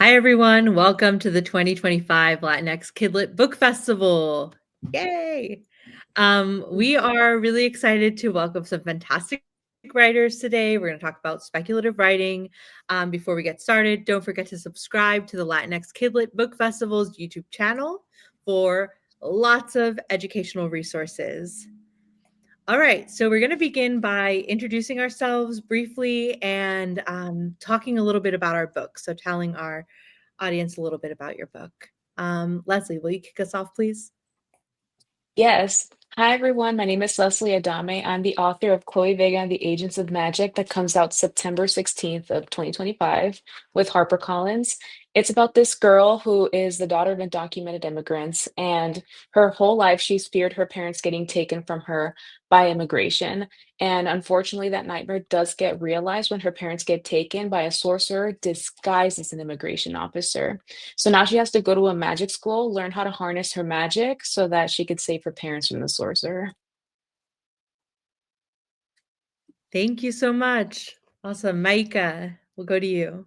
Hi, everyone. Welcome to the 2025 Latinx Kidlit Book Festival. Yay! We are really excited to welcome some fantastic writers today. We're going to talk about speculative writing. Before we get started, don't forget to subscribe to the Latinx Kidlit Book Festival's YouTube channel for lots of educational resources. All right, so we're going to begin by introducing ourselves briefly and talking a little bit about our book. So telling our audience a little bit about your book. Leslie, will you kick us off, please? Yes. Hi, everyone. My name is Leslie Adame. I'm the author of Chloe Vega and the Agents of Magic that comes out September 16th of 2025 with HarperCollins. It's about this girl who is the daughter of undocumented immigrants, and her whole life she's feared her parents getting taken from her by immigration. And unfortunately, that nightmare does get realized when her parents get taken by a sorcerer disguised as an immigration officer. So now she has to go to a magic school, learn how to harness her magic so that she could save her parents from the sorcerer. Thank you so much. Awesome. Maika, we'll go to you.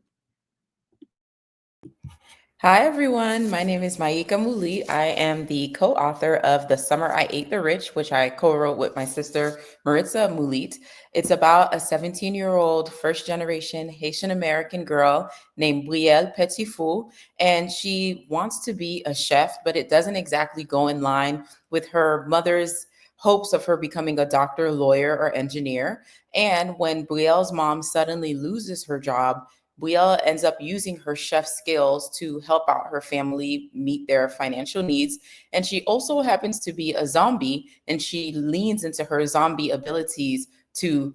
Hi, everyone. My name is Maika Moulite. I am the co-author of The Summer I Ate the Rich, which I co-wrote with my sister, Maritza Moulite. It's about a 17-year-old first-generation Haitian-American girl named Brielle Petitfou, and she wants to be a chef, but it doesn't exactly go in line with her mother's hopes of her becoming a doctor, lawyer, or engineer. And when Brielle's mom suddenly loses her job, Brielle ends up using her chef skills to help out her family meet their financial needs. And she also happens to be a zombie, and she leans into her zombie abilities to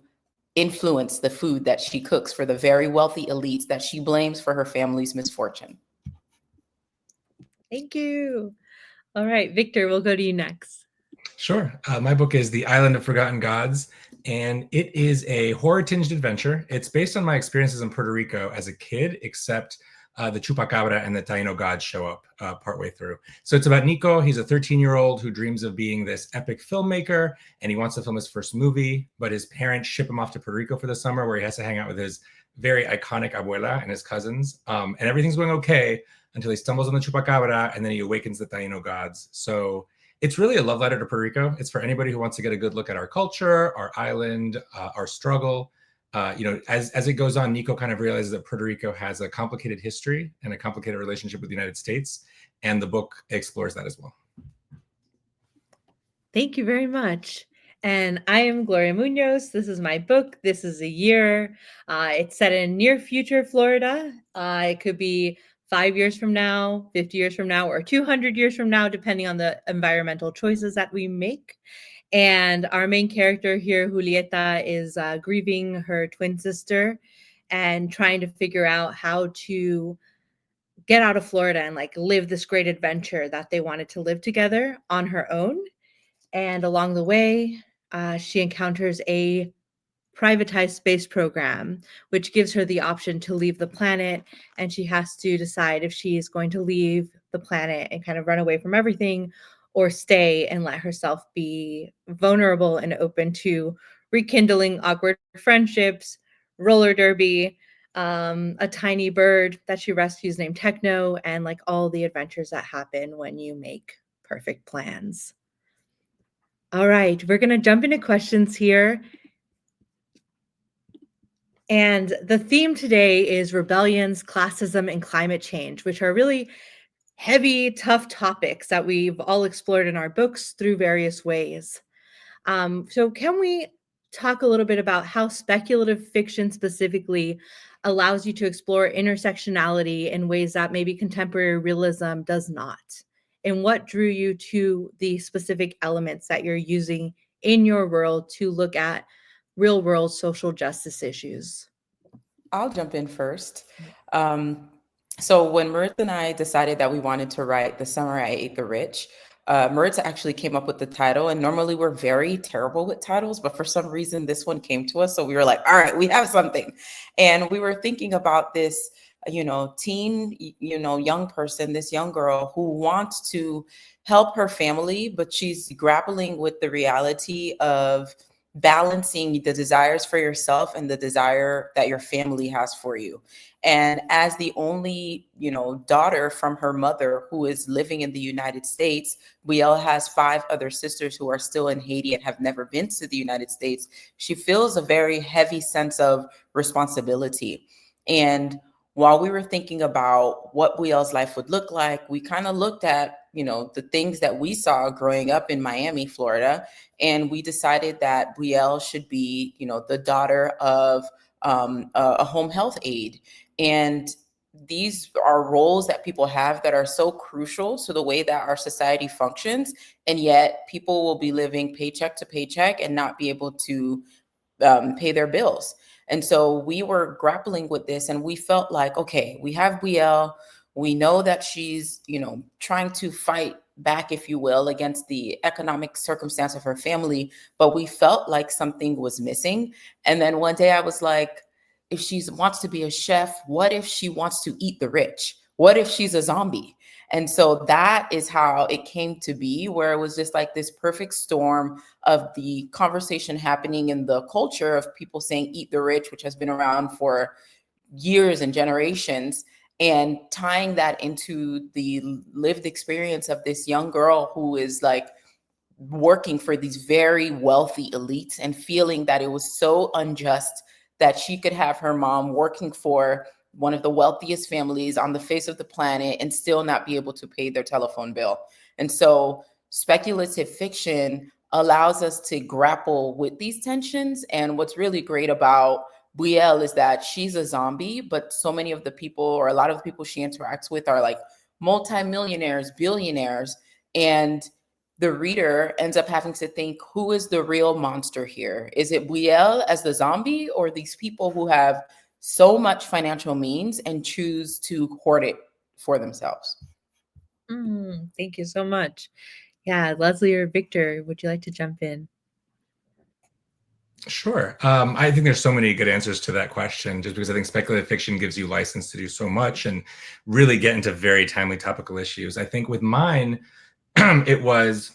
influence the food that she cooks for the very wealthy elites that she blames for her family's misfortune. Thank you. All right, Victor, we'll go to you next. Sure. My book is The Island of Forgotten Gods, and it is a horror-tinged adventure. It's based on my experiences in Puerto Rico as a kid, except the Chupacabra and the Taino gods show up partway through. So it's about Nico. He's a 13-year-old who dreams of being this epic filmmaker, and he wants to film his first movie, but his parents ship him off to Puerto Rico for the summer, where he has to hang out with his very iconic abuela and his cousins. And everything's going okay until he stumbles on the Chupacabra, and then he awakens the Taino gods. So it's really a love letter to Puerto Rico. It's for anybody who wants to get a good look at our culture, our island, our struggle. As it goes on, Nico kind of realizes that Puerto Rico has a complicated history and a complicated relationship with the United States, and the book explores that as well. Thank you very much. And I am Gloria Muñoz. This is my book. This is a year. It's set in near future Florida. It could be 5 years from now, 50 years from now, or 200 years from now, depending on the environmental choices that we make. And our main character here, Julieta, is grieving her twin sister and trying to figure out how to get out of Florida and like live this great adventure that they wanted to live together on her own. And along the way, she encounters a privatized space program, which gives her the option to leave the planet. And she has to decide if she is going to leave the planet and kind of run away from everything or stay and let herself be vulnerable and open to rekindling awkward friendships, roller derby, a tiny bird that she rescues named Techno, and like all the adventures that happen when you make perfect plans. All right, we're going to jump into questions here. And the theme today is rebellions, classism, and climate change, which are really heavy, tough topics that we've all explored in our books through various ways. So, can we talk a little bit about how speculative fiction specifically allows you to explore intersectionality in ways that maybe contemporary realism does not? And what drew you to the specific elements that you're using in your world to look at real world social justice issues? I'll jump in first. So when Maritza and I decided that we wanted to write The Summer I Ate the Rich, Maritza actually came up with the title. And normally we're very terrible with titles, but for some reason this one came to us. So we were like, all right, we have something. And we were thinking about this, teen, young person, this young girl who wants to help her family, but she's grappling with the reality of balancing the desires for yourself and the desire that your family has for you. And as the only, daughter from her mother who is living in the United States, Brielle has 5 other sisters who are still in Haiti and have never been to the United States. She feels a very heavy sense of responsibility. And while we were thinking about what Brielle's life would look like, we kind of looked at, the things that we saw growing up in Miami, Florida, and we decided that Brielle should be, the daughter of a home health aide. And these are roles that people have that are so crucial to the way that our society functions. And yet people will be living paycheck to paycheck and not be able to pay their bills. And so we were grappling with this, and we felt like, okay, we have Brielle. We know that she's, trying to fight back, if you will, against the economic circumstance of her family, but we felt like something was missing. And then one day I was like, if she wants to be a chef, what if she wants to eat the rich? What if she's a zombie? And so that is how it came to be, where it was just like this perfect storm of the conversation happening in the culture of people saying eat the rich, which has been around for years and generations, and tying that into the lived experience of this young girl who is like working for these very wealthy elites and feeling that it was so unjust that she could have her mom working for one of the wealthiest families on the face of the planet and still not be able to pay their telephone bill. And so speculative fiction allows us to grapple with these tensions. And what's really great about Brielle is that she's a zombie, but so many of the people, or a lot of the people she interacts with, are like multimillionaires, billionaires. And the reader ends up having to think, who is the real monster here? Is it Brielle as the zombie, or these people who have so much financial means and choose to hoard it for themselves? Thank you so much. Yeah, Leslie or Victor, would you like to jump in? Sure. I think there's so many good answers to that question, just because I think speculative fiction gives you license to do so much and really get into very timely topical issues. I think with mine, it was,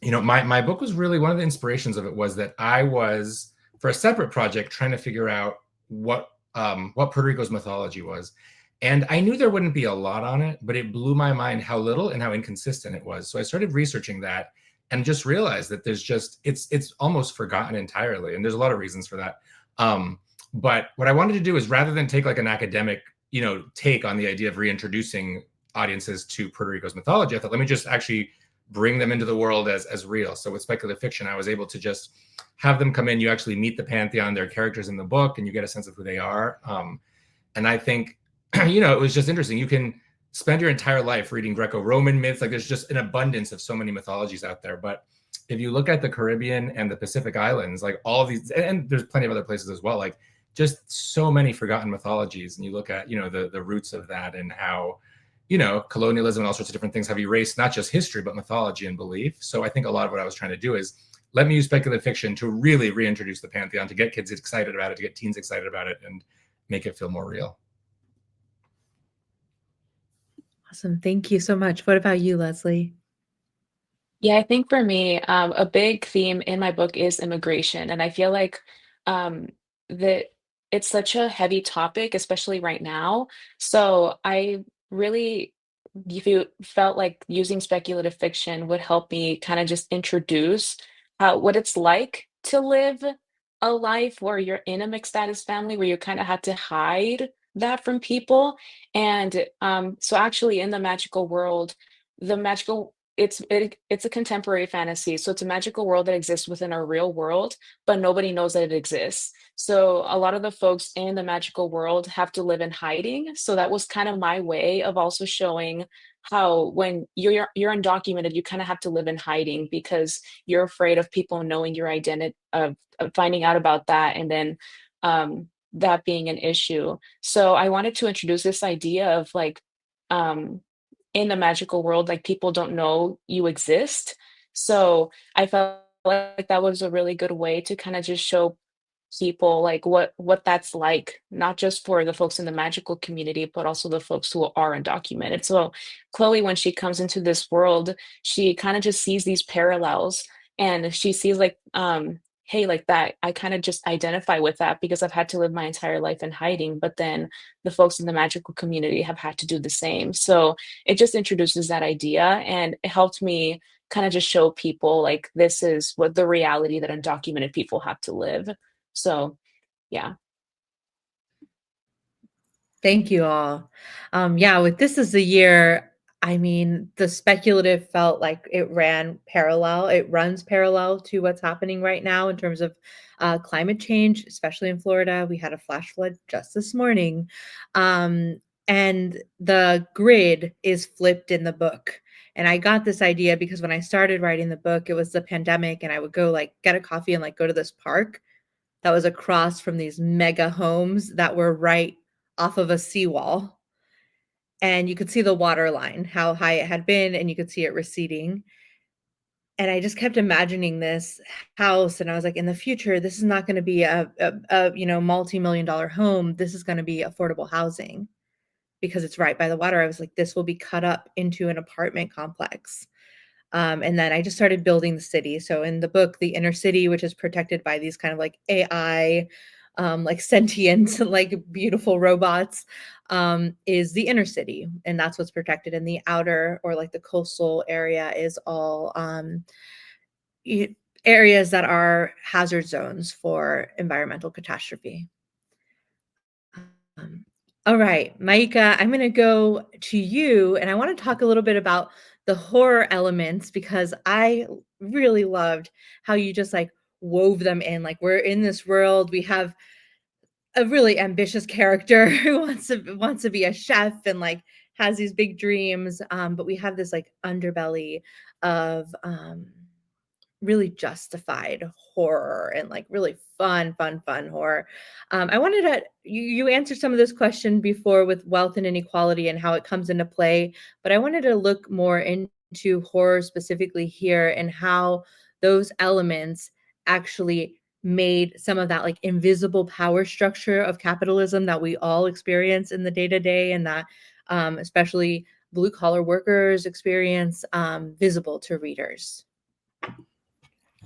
my book was really, one of the inspirations of it was that I was, for a separate project, trying to figure out what Puerto Rico's mythology was. And I knew there wouldn't be a lot on it, but it blew my mind how little and how inconsistent it was. So I started researching that and just realized that there's just, it's almost forgotten entirely. And there's a lot of reasons for that. But what I wanted to do is, rather than take like an academic, take on the idea of reintroducing audiences to Puerto Rico's mythology, I thought, let me just actually bring them into the world as real. So with speculative fiction, I was able to just have them come in. You actually meet the pantheon, their characters in the book, and you get a sense of who they are. And I think, it was just interesting. You can spend your entire life reading Greco-Roman myths. Like, there's just an abundance of so many mythologies out there. But if you look at the Caribbean and the Pacific Islands, like all of these, and there's plenty of other places as well, like just so many forgotten mythologies. And you look at, the roots of that, and how, colonialism and all sorts of different things have erased not just history, but mythology and belief. So I think a lot of what I was trying to do is, let me use speculative fiction to really reintroduce the pantheon, to get kids excited about it, to get teens excited about it, and make it feel more real. Awesome. Thank you so much. What about you, Leslie? Yeah, I think for me, a big theme in my book is immigration, and I feel like that it's such a heavy topic, especially right now. So I really, if you felt like using speculative fiction would help me kind of just introduce how what it's like to live a life where you're in a mixed status family, where you kind of have to hide that from people. And so actually in the magical world, the magical it's a contemporary fantasy. So it's a magical world that exists within our real world, but nobody knows that it exists. So a lot of the folks in the magical world have to live in hiding. So that was kind of my way of also showing how when you're undocumented, you kind of have to live in hiding because you're afraid of people knowing your identity, of finding out about that, and then that being an issue. So I wanted to introduce this idea of like um, in the magical world, like people don't know you exist. So I felt like that was a really good way to kind of just show people like what that's like, not just for the folks in the magical community, but also the folks who are undocumented. So Chloe, when she comes into this world, she kind of just sees these parallels, and she sees like hey, like that, I kind of just identify with that because I've had to live my entire life in hiding, but then the folks in the magical community have had to do the same. So it just introduces that idea, and it helped me kind of just show people like this is what the reality that undocumented people have to live. So yeah. Thank you all. Yeah, with This Is the Year, I mean, the speculative felt like it runs parallel to what's happening right now in terms of climate change, especially in Florida. We had a flash flood just this morning. And the grid is flipped in the book. And I got this idea because when I started writing the book, it was the pandemic, and I would go like get a coffee and like go to this park that was across from these mega homes that were right off of a seawall. And you could see the water line, how high it had been, and you could see it receding. And I just kept imagining this house, and I was like, in the future, this is not going to be a multi-million-dollar home. This is going to be affordable housing because it's right by the water. I was like, this will be cut up into an apartment complex. And then I just started building the city. So in the book, the inner city, which is protected by these kind of like AI, like sentient, like beautiful robots, is the inner city. And that's what's protected. And the outer or like the coastal area is all areas that are hazard zones for environmental catastrophe. Um, all right, Maika, I'm going to go to you, and I want to talk a little bit about the horror elements because I really loved how you just like wove them in. Like we're in this world, we have a really ambitious character who wants to be a chef and like has these big dreams, but we have this like underbelly of really justified horror and like really fun horror. I wanted to, you answered some of this question before with wealth and inequality and how it comes into play, but I wanted to look more into horror specifically here and how those elements actually made some of that like invisible power structure of capitalism that we all experience in the day to day, and that especially blue collar workers experience, visible to readers.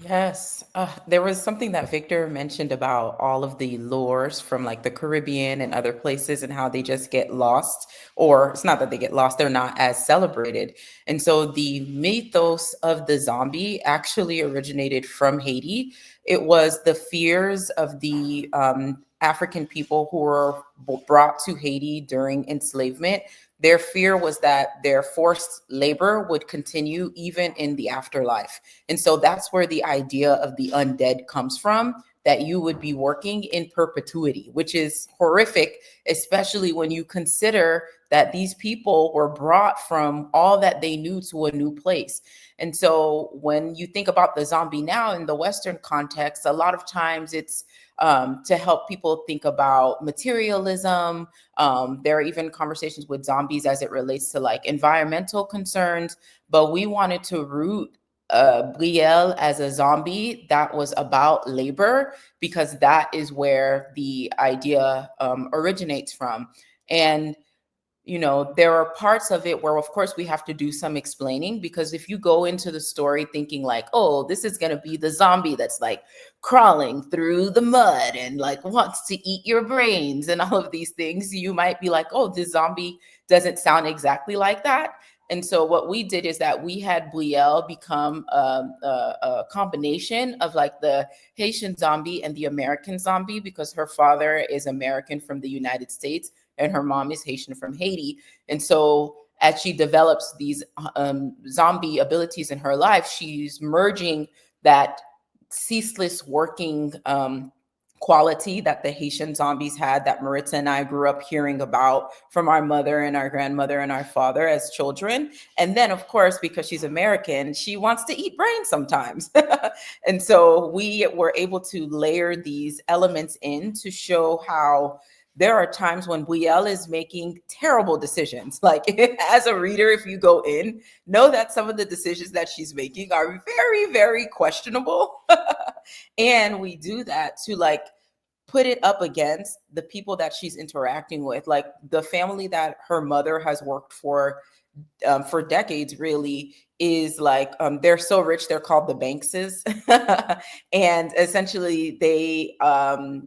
Yes, there was something that Victor mentioned about all of the lures from like the Caribbean and other places and how they just get lost, or it's not that they get lost, they're not as celebrated. And so the mythos of the zombie actually originated from Haiti. It was the fears of the African people who were brought to Haiti during enslavement. Their fear was that their forced labor would continue even in the afterlife. And so that's where the idea of the undead comes from, that you would be working in perpetuity, which is horrific, especially when you consider that these people were brought from all that they knew to a new place. And so when you think about the zombie now in the Western context, a lot of times it's to help people think about materialism. There are even conversations with zombies as it relates to like environmental concerns, but we wanted to root Brielle as a zombie that was about labor, because that is where the idea originates from. And you know, there are parts of it where, of course, we have to do some explaining, because if you go into the story thinking like, oh, this is going to be the zombie that's like crawling through the mud and like wants to eat your brains and all of these things, you might be like, oh, this zombie doesn't sound exactly like that. And so what we did is that we had Brielle become a combination of like the Haitian zombie and the American zombie, because her father is American from the United States and her mom is Haitian from Haiti. And so as she develops these zombie abilities in her life, she's merging that ceaseless working quality that the Haitian zombies had, that Maritza and I grew up hearing about from our mother and our grandmother and our father as children. And then, of course, because she's American, she wants to eat brains sometimes. And so we were able to layer these elements in to show how there are times when Brielle is making terrible decisions. Like as a reader, if you go in, know that some of the decisions that she's making are very, very questionable. And we do that to like put it up against the people that she's interacting with, like the family that her mother has worked for for decades really is like they're so rich they're called the Bankses, and essentially they are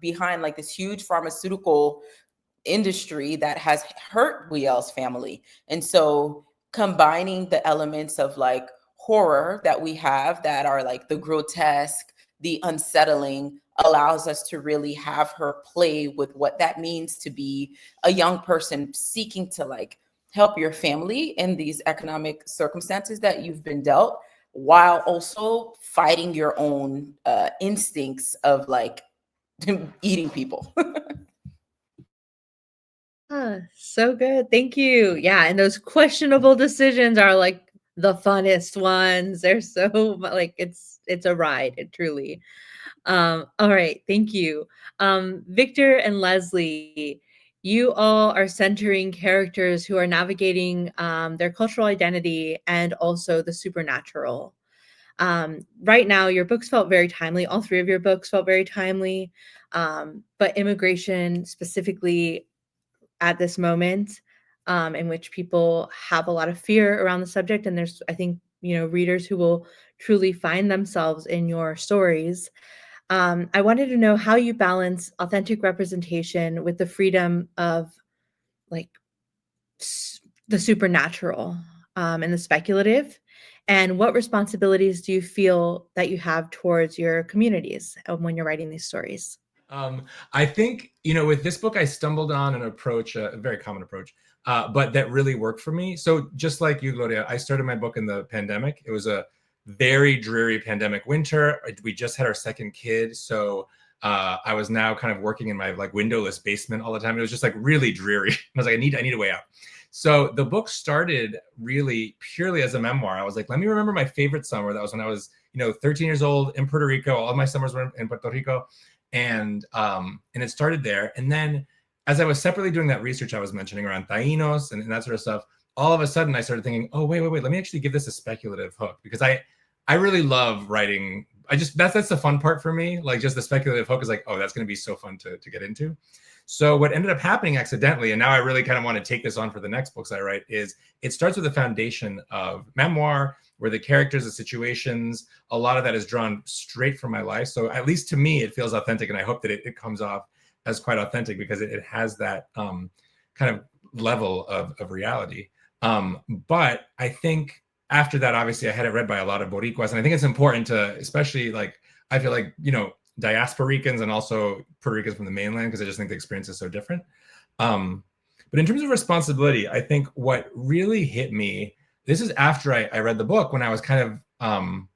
behind like this huge pharmaceutical industry that has hurt Weel's family. And so combining the elements of like horror that we have that are like the grotesque, the unsettling, allows us to really have her play with what that means to be a young person seeking to like help your family in these economic circumstances that you've been dealt, while also fighting your own instincts of like eating people. So good. Thank you. Yeah, and those questionable decisions are like the funnest ones. They're so like it's a ride, it truly. All right, thank you. Victor and Leslie, you all are centering characters who are navigating their cultural identity and also the supernatural. Right now, your books felt very timely. All three of your books felt very timely. But immigration specifically at this moment, in which people have a lot of fear around the subject, and there's, I think, readers who will truly find themselves in your stories. I wanted to know how you balance authentic representation with the freedom of like the supernatural, and the speculative, and what responsibilities do you feel that you have towards your communities when you're writing these stories? I think, with this book, I stumbled on an approach, a very common approach, but that really worked for me. So just like you, Gloria, I started my book in the pandemic. It was a very dreary pandemic winter. We just had our second kid. So I was now kind of working in my like windowless basement all the time. It was just like really dreary. I was like, I need a way out. So the book started really purely as a memoir. I was like, let me remember my favorite summer. That was when I was, 13 years old in Puerto Rico. All my summers were in Puerto Rico. And it started there. And then as I was separately doing that research I was mentioning around Taínos and that sort of stuff, all of a sudden I started thinking, oh, wait, let me actually give this a speculative hook, because I really love writing. That's the fun part for me. Like just the speculative hook is like, oh, that's going to be so fun to get into. So what ended up happening accidentally, and now I really kind of want to take this on for the next books I write, is it starts with a foundation of memoir where the characters, the situations, a lot of that is drawn straight from my life. So at least to me, it feels authentic, and I hope that it comes off as quite authentic because it has that kind of level of reality. But I think after that, obviously, I had it read by a lot of Boricuas, and I think it's important to, especially like, I feel like, diaspora Ricans and also Puerto Ricans from the mainland, because I just think the experience is so different. But in terms of responsibility, I think what really hit me, this is after I read the book, when I was kind of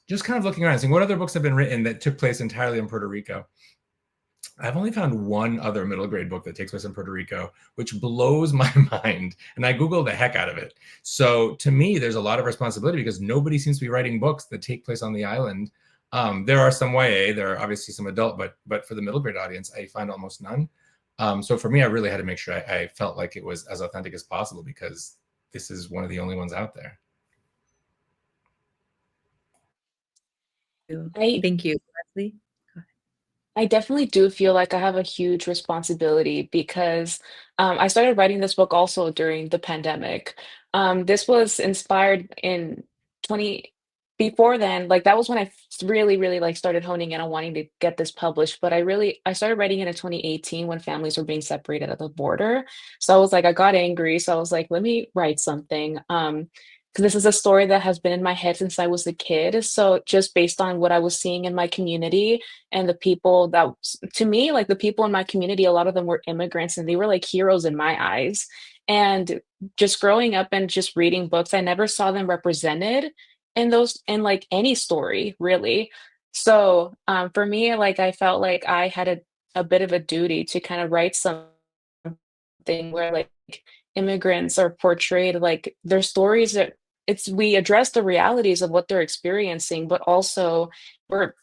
just kind of looking around and seeing what other books have been written that took place entirely in Puerto Rico. I've only found one other middle grade book that takes place in Puerto Rico, which blows my mind. And I Googled the heck out of it. So to me, there's a lot of responsibility because nobody seems to be writing books that take place on the island. There are some YA, there are obviously some adult, but for the middle grade audience, I find almost none. So for me, I really had to make sure I felt like it was as authentic as possible, because this is one of the only ones out there. Thank you, Leslie. I definitely do feel like I have a huge responsibility because I started writing this book also during the pandemic. This was inspired in 20 before then, like that was when I really, really like started honing in on wanting to get this published. But I started writing it in 2018 when families were being separated at the border. So I was like, I got angry. So I was like, let me write something. Because this is a story that has been in my head since I was a kid. So just based on what I was seeing in my community and the people that, to me, like the people in my community, a lot of them were immigrants and they were like heroes in my eyes. And just growing up and just reading books, I never saw them represented in like any story really. So for me, like I felt like I had a bit of a duty to kind of write something where like immigrants are portrayed like their stories that we address the realities of what they're experiencing, but also we're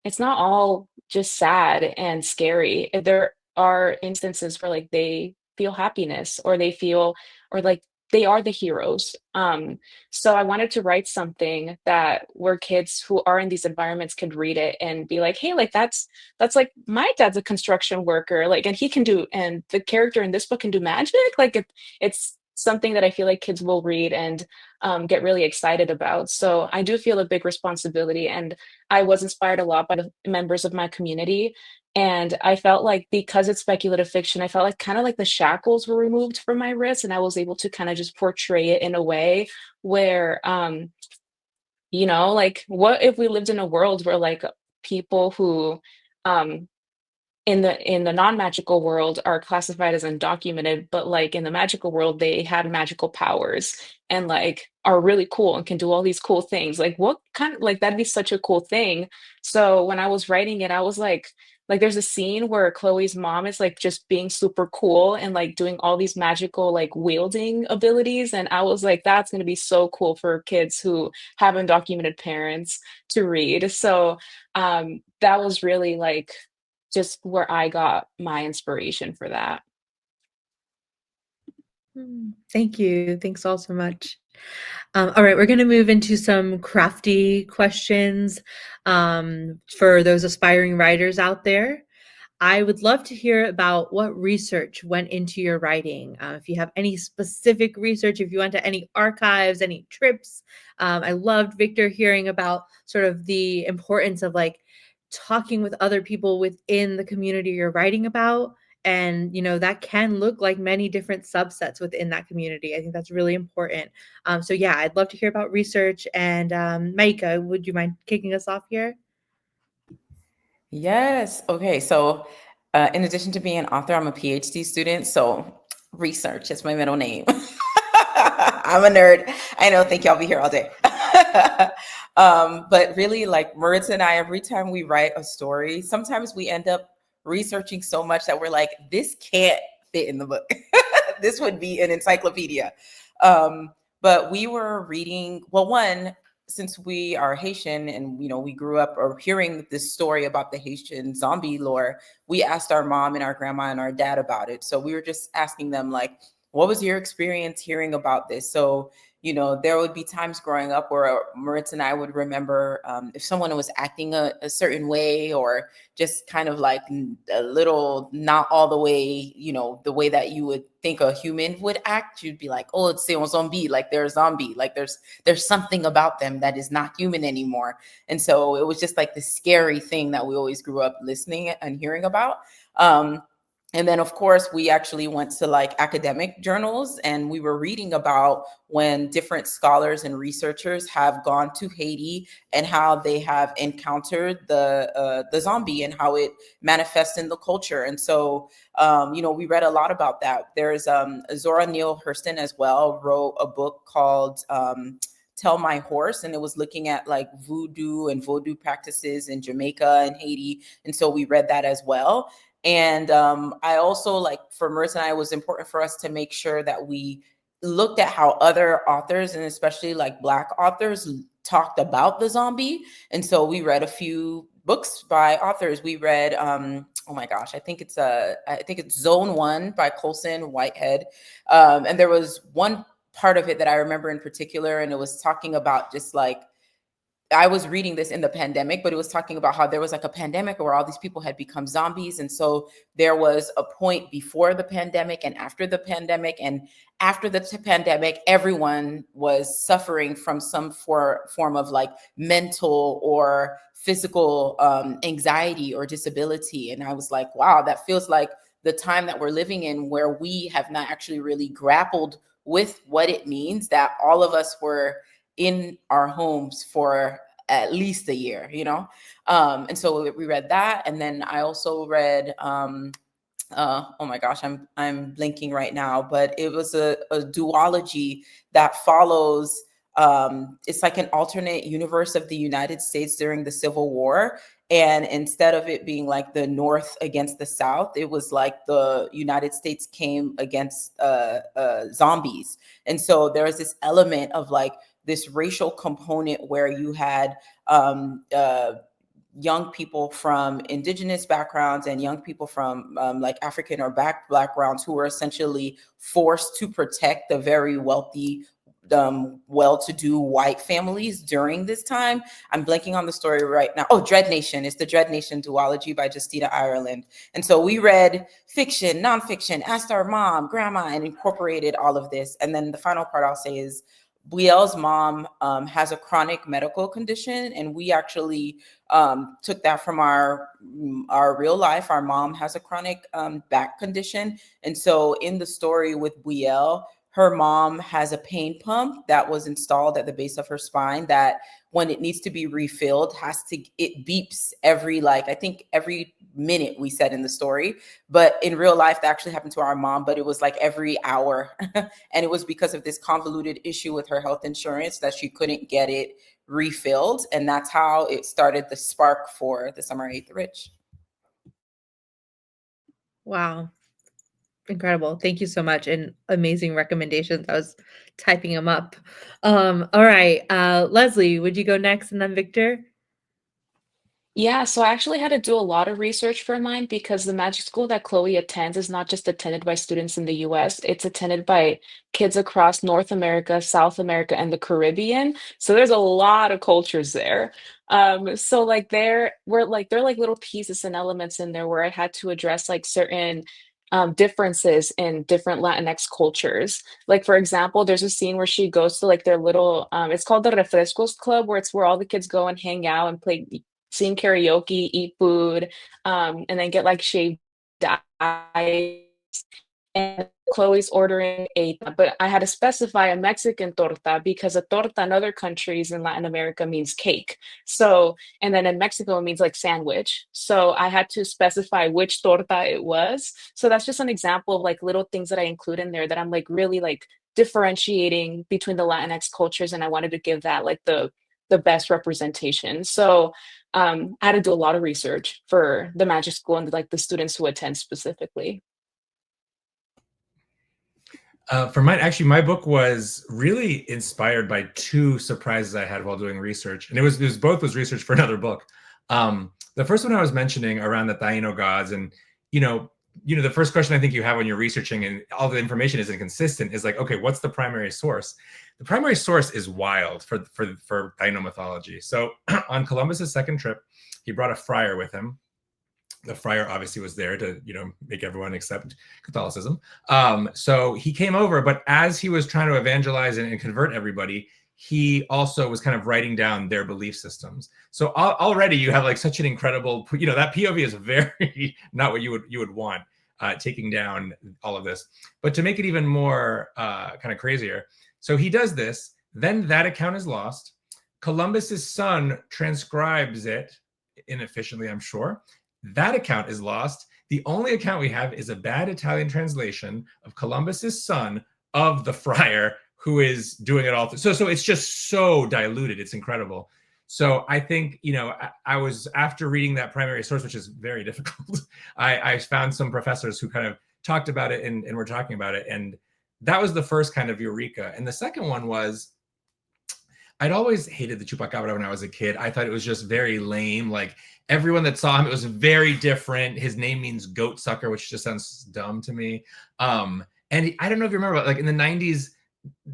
it's not all just sad and scary. There are instances where like they feel happiness or they feel or like they are the heroes. So I wanted to write something that where kids who are in these environments could read it and be like, hey, like that's like my dad's a construction worker, like, and he can do, and the character in this book can do magic. Like it's something that I feel like kids will read and get really excited about. So I do feel a big responsibility, and I was inspired a lot by the members of my community. And I felt like because it's speculative fiction, I felt like kind of like the shackles were removed from my wrists, and I was able to kind of just portray it in a way where, like, what if we lived in a world where like people who um, in the non-magical world are classified as undocumented, but like in the magical world they had magical powers and like are really cool and can do all these cool things. Like what kind of, like, that'd be such a cool thing. So when I was writing it, I was like there's a scene where Chloe's mom is like just being super cool and like doing all these magical like wielding abilities, and I was like, that's going to be so cool for kids who have undocumented parents to read. So that was really like just where I got my inspiration for that. Thank you. Thanks all so much. All right, we're going to move into some crafty questions for those aspiring writers out there. I would love to hear about what research went into your writing. If you have any specific research, if you went to any archives, any trips. I loved, Victor, hearing about sort of the importance of like talking with other people within the community you're writing about. And, that can look like many different subsets within that community. I think that's really important. So yeah, I'd love to hear about research. And Maika, would you mind kicking us off here? Yes. Okay. So, in addition to being an author, I'm a PhD student. So, research is my middle name. I'm a nerd. I know. Think y'all be here all day. But really, like Maritza and I, every time we write a story, sometimes we end up researching so much that we're like, this can't fit in the book. This would be an encyclopedia. But we were reading, well, one, since we are Haitian and we grew up or hearing this story about the Haitian zombie lore, we asked our mom and our grandma and our dad about it. So we were just asking them like, what was your experience hearing about this? So, there would be times growing up where Maritza and I would remember if someone was acting a certain way or just kind of like a little not all the way, the way that you would think a human would act, you'd be like, oh, it's un zombie, like they're a zombie, like there's something about them that is not human anymore. And so it was just like the scary thing that we always grew up listening and hearing about. And then, of course, we actually went to like academic journals and we were reading about when different scholars and researchers have gone to Haiti and how they have encountered the zombie and how it manifests in the culture. And so, we read a lot about that. There's Zora Neale Hurston as well wrote a book called Tell My Horse, and it was looking at like voodoo practices in Jamaica and Haiti. And so we read that as well. And I also, like, for Marissa and I, it was important for us to make sure that we looked at how other authors, and especially like Black authors, talked about the zombie. And so we read a few books by authors. We read, oh my gosh, I think it's Zone 1 by Colson Whitehead. And there was one part of it that I remember in particular, and it was talking about just like, I was reading this in the pandemic, but it was talking about how there was like a pandemic where all these people had become zombies. And so there was a point before the pandemic and after the pandemic. And after the pandemic, everyone was suffering from some form of like mental or physical anxiety or disability. And I was like, wow, that feels like the time that we're living in where we have not actually really grappled with what it means that all of us were in our homes for at least a year, and so we read that. And then I also read, oh my gosh, I'm blinking right now, but it was a duology that follows, it's like an alternate universe of the United States during the Civil War. And instead of it being like the North against the South, it was like the United States came against zombies. And so there was this element of like this racial component where you had young people from indigenous backgrounds and young people from like African or Black backgrounds who were essentially forced to protect the very wealthy, well-to-do white families during this time. I'm blanking on the story right now. Oh, Dread Nation. It's the Dread Nation duology by Justina Ireland. And so we read fiction, nonfiction, asked our mom, grandma, and incorporated all of this. And then the final part I'll say is Buel's mom has a chronic medical condition, and we actually took that from our real life. Our mom has a chronic back condition. And so in the story with Buel, her mom has a pain pump that was installed at the base of her spine that when it needs to be refilled, it beeps every, like, I think every minute, we said in the story. But in real life, that actually happened to our mom, but it was like every hour. And it was because of this convoluted issue with her health insurance that she couldn't get it refilled. And that's how it started the spark for The Summer I Ate the Rich. Wow. Incredible. Thank you so much. And amazing recommendations. I was typing them up. All right. Leslie, would you go next and then Victor? Yeah, so I actually had to do a lot of research for mine because the magic school that Chloe attends is not just attended by students in the US, it's attended by kids across North America, South America, and the Caribbean. So there's a lot of cultures there. So like there are like little pieces and elements in there where I had to address like certain differences in different Latinx cultures. Like for example, there's a scene where she goes to like their little it's called the Refrescos Club, where it's where all the kids go and hang out and play, sing karaoke, eat food, and then get like shaved ice. And Chloe's ordering but I had to specify a Mexican torta because a torta in other countries in Latin America means cake. So, and then in Mexico it means like sandwich. So I had to specify which torta it was. So that's just an example of like little things that I include in there that I'm like really like differentiating between the Latinx cultures, and I wanted to give that like the best representation. So I had to do a lot of research for the magic school and like the students who attend specifically. For mine, actually, my book was really inspired by two surprises I had while doing research, and it was both was research for another book. The first one I was mentioning around the Taino gods, and you know, the first question I think you have when you're researching and all the information is inconsistent is like, okay, what's the primary source? The primary source is wild for Taino mythology. So on Columbus's second trip, he brought a friar with him. The friar obviously was there to, make everyone accept Catholicism. So he came over, but as he was trying to evangelize and convert everybody, he also was kind of writing down their belief systems. So already you have like such an incredible, that POV is very not what you would want, taking down all of this. But to make it even more kind of crazier, so he does this, then that account is lost. Columbus's son transcribes it inefficiently, I'm sure. That account is lost. The only account we have is a bad Italian translation of Columbus's son of the friar who is doing it all. So it's just so diluted. It's incredible. So I think, I was, after reading that primary source, which is very difficult, I found some professors who kind of talked about it and were talking about it. And that was the first kind of eureka. And the second one was, I'd always hated the Chupacabra when I was a kid. I thought it was just very lame. Like everyone that saw him, it was very different. His name means goat sucker, which just sounds dumb to me. And I don't know if you remember, but like in the 90s,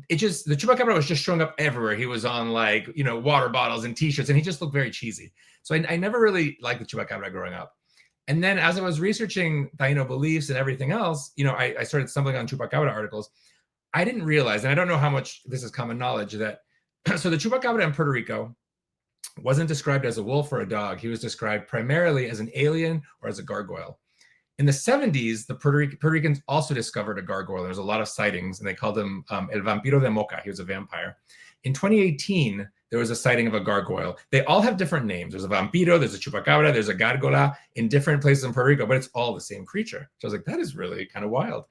the Chupacabra was just showing up everywhere. He was on like, water bottles and t-shirts, and he just looked very cheesy. So I never really liked the Chupacabra growing up. And then as I was researching Taino beliefs and everything else, I started stumbling on Chupacabra articles. I didn't realize, and I don't know how much this is common knowledge, that so the Chupacabra in Puerto Rico wasn't described as a wolf or a dog. He was described primarily as an alien or as a gargoyle. In the 70s, the Puerto Ricans also discovered a gargoyle. There was a lot of sightings, and they called him El Vampiro de Moca. He was a vampire. In 2018, there was a sighting of a gargoyle. They all have different names. There's a vampiro, there's a chupacabra, there's a gargola in different places in Puerto Rico, but it's all the same creature. So I was like, that is really kind of wild.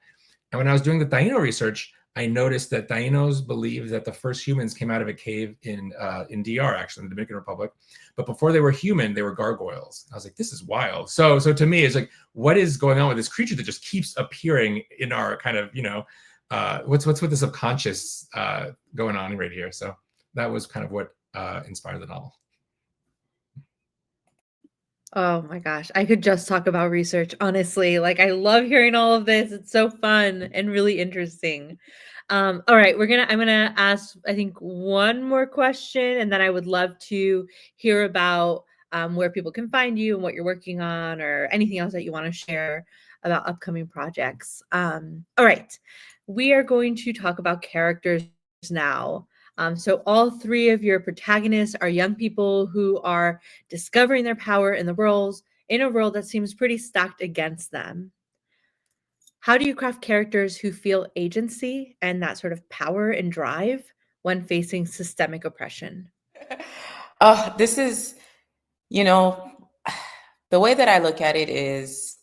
And when I was doing the Taino research, I noticed that Tainos believe that the first humans came out of a cave in DR, actually, in the Dominican Republic. But before they were human, they were gargoyles. I was like, this is wild. So to me, it's like, what is going on with this creature that just keeps appearing in our kind of, what's with the subconscious going on right here? So that was kind of what inspired the novel. Oh my gosh, I could just talk about research, honestly. Like, I love hearing all of this. It's so fun and really interesting. All right, I'm gonna ask, I think, one more question, and then I would love to hear about where people can find you and what you're working on, or anything else that you want to share about upcoming projects. All right, we are going to talk about characters now. So all three of your protagonists are young people who are discovering their power in in a world that seems pretty stacked against them. How do you craft characters who feel agency and that sort of power and drive when facing systemic oppression? This is, you know, the way that I look at it is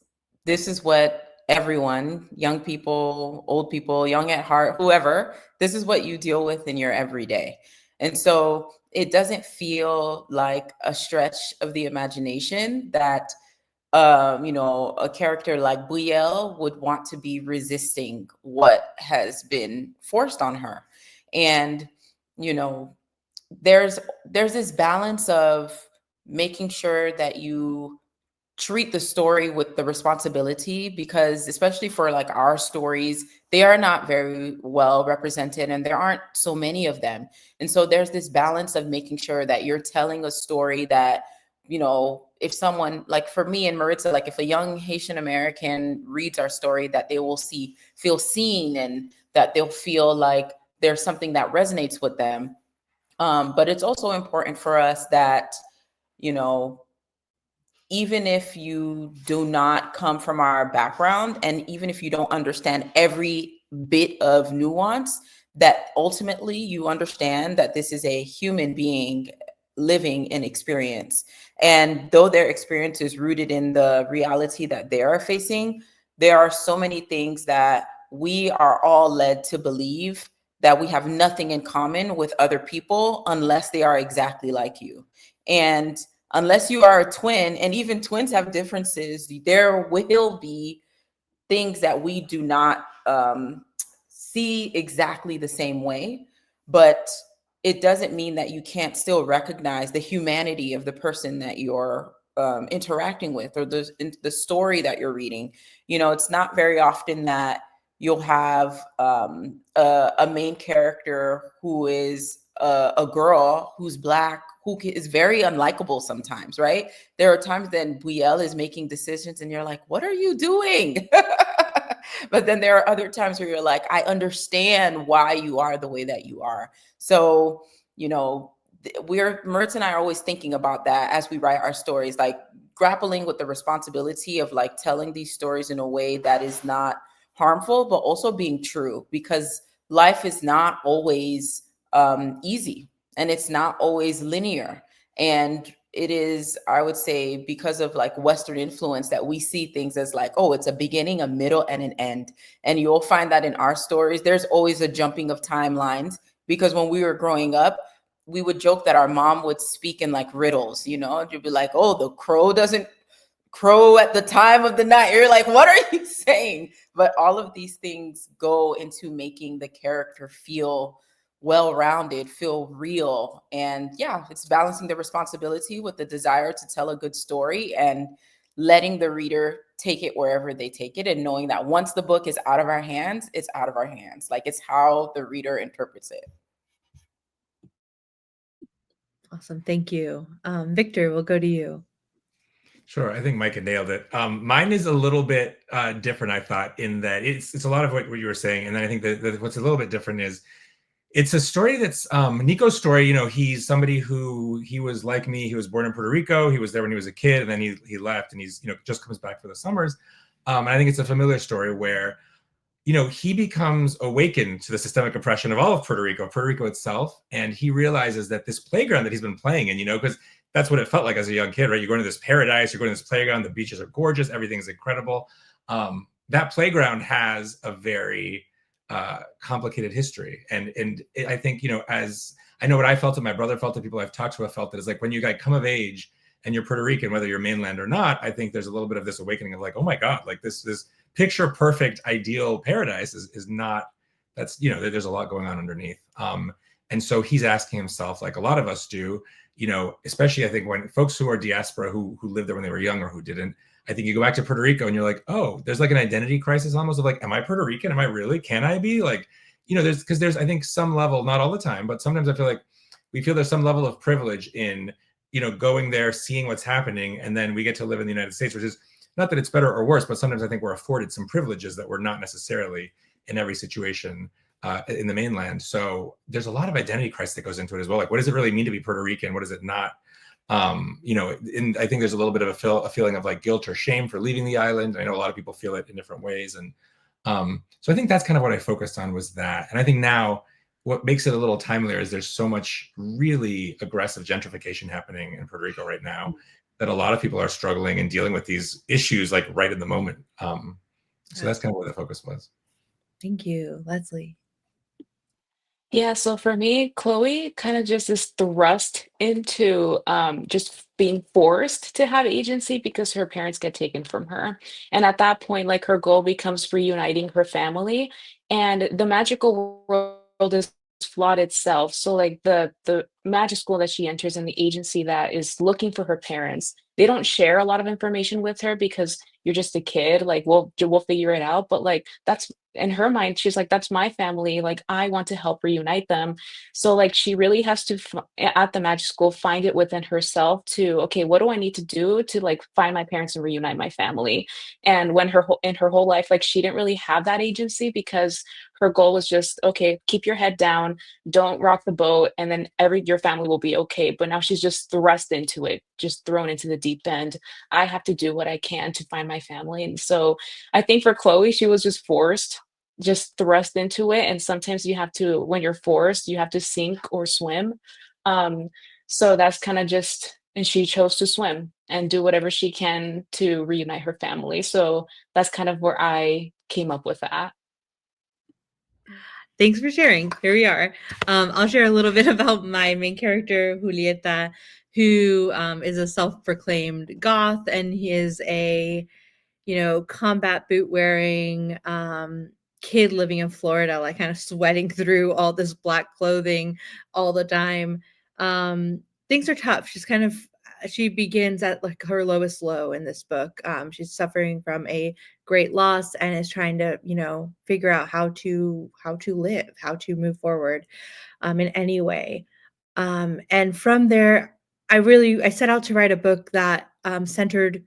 this is what everyone, young people, old people, young at heart, whoever, this is what you deal with in your everyday. And so it doesn't feel like a stretch of the imagination that a character like Buyel would want to be resisting what has been forced on her. And, you know, there's this balance of making sure that you treat the story with the responsibility, because especially for like our stories, they are not very well represented and there aren't so many of them. And so there's this balance of making sure that you're telling a story that, if someone, like for me and Maritza, like if a young Haitian American reads our story, that they will feel seen, and that they'll feel like there's something that resonates with them. But it's also important for us that, even if you do not come from our background, and even if you don't understand every bit of nuance, that ultimately you understand that this is a human being living an experience. And though their experience is rooted in the reality that they are facing, there are so many things that we are all led to believe that we have nothing in common with other people unless they are exactly like you. And unless you are a twin, and even twins have differences, there will be things that we do not see exactly the same way. But it doesn't mean that you can't still recognize the humanity of the person that you're interacting with, or the story that you're reading. It's not very often that you'll have a main character who is a girl who's Black, who is very unlikable sometimes, right? There are times then Buyel is making decisions and you're like, what are you doing? But then there are other times where you're like, I understand why you are the way that you are. So, Mertz and I are always thinking about that as we write our stories, like grappling with the responsibility of like telling these stories in a way that is not harmful, but also being true, because life is not always easy, and it's not always linear. And it is, I would say, because of like Western influence, that we see things as like, oh, it's a beginning, a middle, and an end. And you'll find that in our stories, there's always a jumping of timelines, because when we were growing up, we would joke that our mom would speak in like riddles, you'd be like, oh, the crow doesn't crow at the time of the night. You're like, what are you saying? But all of these things go into making the character feel well-rounded, feel real. And yeah, it's balancing the responsibility with the desire to tell a good story, and letting the reader take it wherever they take it, and knowing that once the book is out of our hands, it's out of our hands. Like, it's how the reader interprets it. Awesome. Thank you. Victor, we'll go to you. Sure, I think Micah nailed it. Mine is a little bit different, I thought, in that it's a lot of what you were saying. And then I think that what's a little bit different is it's a story that's Nico's story. He's somebody who, he was like me. He was born in Puerto Rico. He was there when he was a kid, and then he left, and he's just comes back for the summers. And I think it's a familiar story where he becomes awakened to the systemic oppression of all of Puerto Rico itself, and he realizes that this playground that he's been playing in, because that's what it felt like as a young kid, right? You're going to this paradise, you're going to this playground, the beaches are gorgeous, everything's incredible. That playground has a very complicated history. And I think, as I know what I felt and my brother felt, and people I've talked to have felt, that is like when you guys come of age and you're Puerto Rican, whether you're mainland or not, I think there's a little bit of this awakening of like, oh my God, like this picture perfect ideal paradise is not, that's, there's a lot going on underneath. And so he's asking himself, like a lot of us do, especially I think when folks who are diaspora who lived there when they were young or who didn't, I think you go back to Puerto Rico and you're like, oh, there's like an identity crisis almost of like, am I Puerto Rican? Am I really? Can I be? Like, there's I think some level, not all the time, but sometimes I feel like we feel there's some level of privilege in, going there, seeing what's happening, and then we get to live in the United States, which is not that it's better or worse, but sometimes I think we're afforded some privileges that we're not necessarily in every situation in the mainland. So there's a lot of identity crisis that goes into it as well. Like, what does it really mean to be Puerto Rican? What does it not? And I think there's a little bit of a feeling of like guilt or shame for leaving the island. I know a lot of people feel it in different ways. And so I think that's kind of what I focused on was that. And I think now what makes it a little timelier is there's so much really aggressive gentrification happening in Puerto Rico right now that a lot of people are struggling and dealing with these issues like right in the moment. So that's kind of where the focus was. Thank you, Leslie. Yeah, so for me, Chloe kind of just is thrust into just being forced to have agency because her parents get taken from her. And at that point, like her goal becomes reuniting her family. And the magical world is flawed itself. So like the magic school that she enters and the agency that is looking for her parents, they don't share a lot of information with her because you're just a kid. Like we'll figure it out. But like that's in her mind, she's like, that's my family. Like, I want to help reunite them. So, like, she really has to, at the magic school, find it within herself to, okay, what do I need to do to like find my parents and reunite my family? And when in her whole life, like, she didn't really have that agency because her goal was just, okay, keep your head down, don't rock the boat, and then your family will be okay. But now she's just thrust into it, just thrown into the deep end. I have to do what I can to find my family. And so I think for Chloe, she was just thrust into it. And sometimes you have to, when you're forced, you have to sink or swim. So that's kind of and she chose to swim and do whatever she can to reunite her family. So that's kind of where I came up with that. Thanks for sharing. Here we are. I'll share a little bit about my main character, Julieta, who is a self-proclaimed goth, and he is a combat boot wearing kid living in Florida, like kind of sweating through all this black clothing all the time. Things are tough. She begins at like her lowest low in this book. She's suffering from a great loss and is trying to, figure out how to live, how to move forward in any way. And from there, I set out to write a book that centered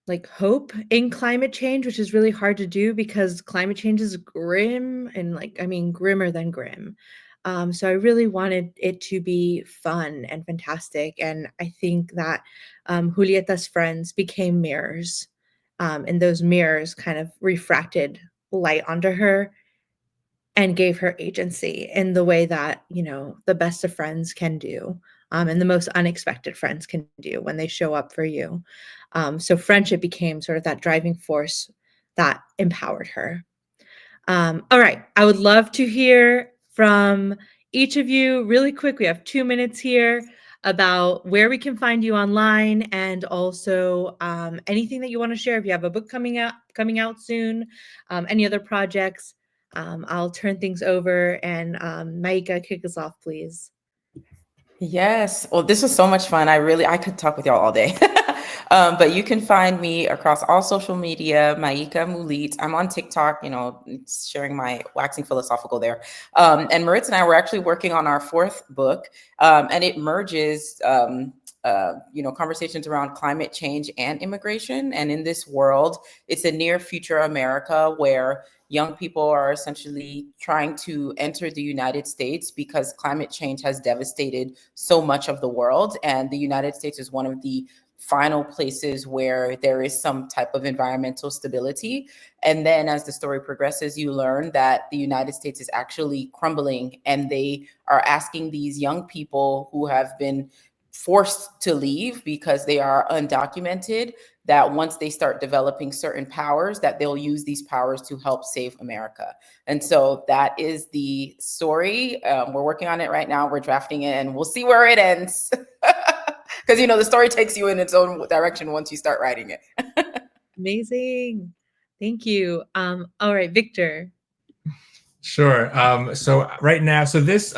like hope in climate change, which is really hard to do because climate change is grim and grimmer than grim. So I really wanted it to be fun and fantastic. And I think that Julieta's friends became mirrors. And those mirrors kind of refracted light onto her and gave her agency in the way that, the best of friends can do. And the most unexpected friends can do when they show up for you. So friendship became sort of that driving force that empowered her. All right. I would love to hear from each of you really quick. We have 2 minutes here about where we can find you online and also anything that you want to share. If you have a book coming out soon, any other projects, I'll turn things over and Maika, kick us off, please. Yes. Well, this was so much fun. I could talk with y'all all day. But you can find me across all social media, Maika Moulite. I'm on TikTok, sharing my waxing philosophical there. And Maritza and I were actually working on our 4th book, and it merges, conversations around climate change and immigration. And in this world, it's a near future America where young people are essentially trying to enter the United States because climate change has devastated so much of the world. And the United States is one of the final places where there is some type of environmental stability. And then as the story progresses, you learn that the United States is actually crumbling, and they are asking these young people who have been forced to leave because they are undocumented, that once they start developing certain powers, that they'll use these powers to help save America. And so that is the story. We're working on it right now. We're drafting it, and we'll see where it ends. Because, the story takes you in its own direction once you start writing it. Amazing. Thank you. All right, Victor. Sure. So right now, so this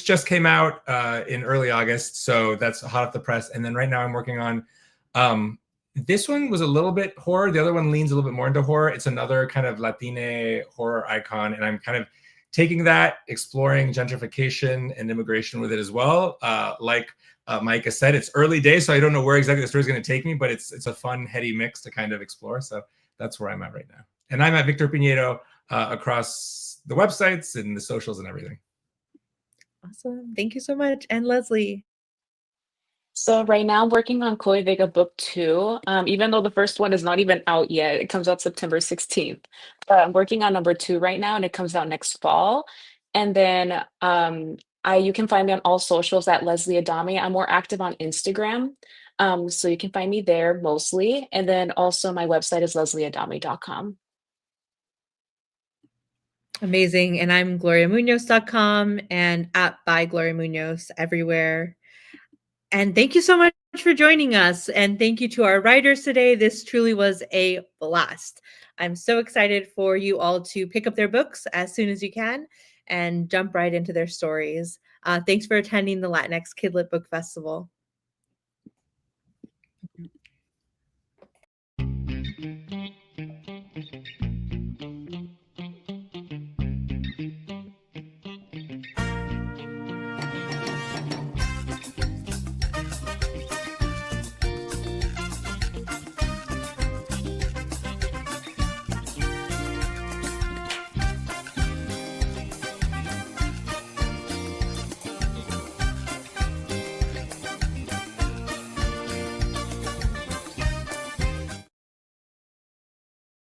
just came out in early August, so that's hot off the press. And then right now I'm working on this one was a little bit horror. The other one leans a little bit more into horror. It's another kind of Latine horror icon, and I'm kind of taking that, exploring gentrification and immigration with it as well. Like Maika said, it's early days, so I don't know where exactly the story is going to take me, but it's a fun, heady mix to kind of explore. So that's where I'm at right now. And I'm at Victor Piñeiro across the websites and the socials and everything. Awesome. Thank you so much. And Leslie. So right now I'm working on Chloe Vega book 2. Even though the first one is not even out yet, it comes out September 16th. I'm working on number 2 right now, and it comes out next fall. And then you can find me on all socials at Leslie Adame. I'm more active on Instagram. So you can find me there mostly. And then also my website is leslieadame.com. Amazing. And I'm gloriamunoz.com and at by Gloria Munoz everywhere. And thank you so much for joining us. And thank you to our writers today. This truly was a blast. I'm so excited for you all to pick up their books as soon as you can and jump right into their stories. Thanks for attending the Latinx Kidlit Book Festival.